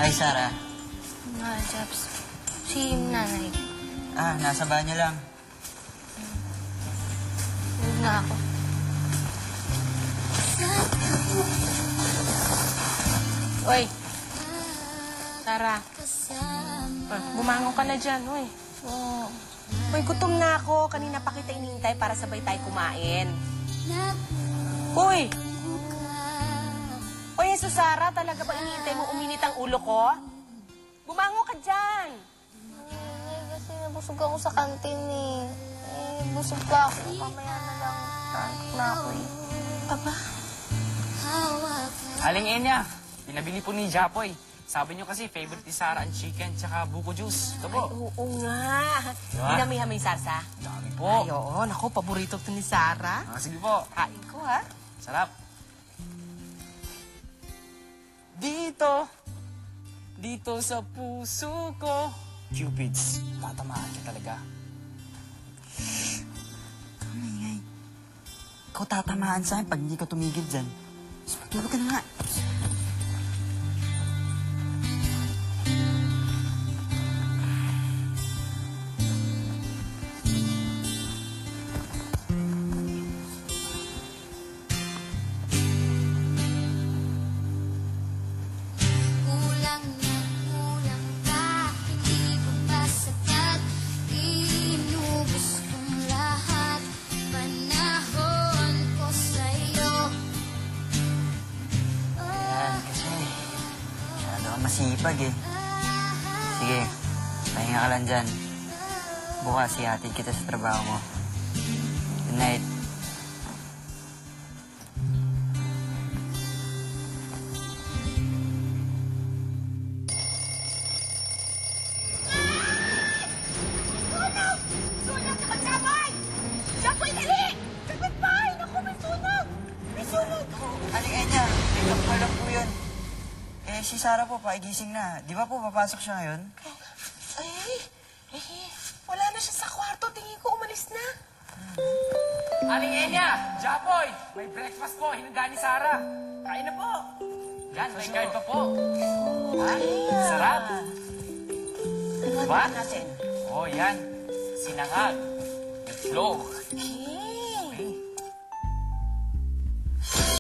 Hi, Sarah. Nga, Jobs. Si nanay. Nasa banyo lang. Huwag na ako. Oy! Tara. Bumangon ka na dyan, oy. Oy, gutom na ako. Kanina pa kita inintay para sabay tayo kumain. Uy! Oy, Susara, talaga ba inintay mo uminit ang ulo ko? Bumangon ka dyan! Kasi nabusog ako sa kantin eh. Busog pa ako. Mamaya na lang. Tantok na ako eh. Aba? Aling Enya, pinabili po ni Japoy. Sabi niyo kasi favorite ni Sarah ang chicken tsaka buko juice. Ito po. Ay, oo nga. Dinami-hamay sarsa. Dami po. Ay, oo. Naku, paborito ito ni Sarah. Sige po. Kain ko, ha? Sarap. Dito sa puso ko. Cupids, tatamaan ka talaga. Ikaw na ingay. Ikaw tatamaan sa akin pag hindi ka tumigil dyan. Tulog ka na nga. Masipag eh. Sige, pahinga ka lang dyan. Bukas ihatid kita sa trabaho mo. Good night. Sunog naman, Japoy! Japoy, dali! Japoy, bay! Naku, may sunog! May sunog! Aling Enya, pick up lang po yun. Si Sarah po, paigising na. Di ba po papasok siya ngayon? Wala na siya sa kwarto. Tingin ko umalis na. Aling Enya, Japoy, may breakfast po. Hinanda ni Sarah. Kain na po. Yan, may guard pa po. Sarap. Diba? Oh, yan. Sinangag. Itlog.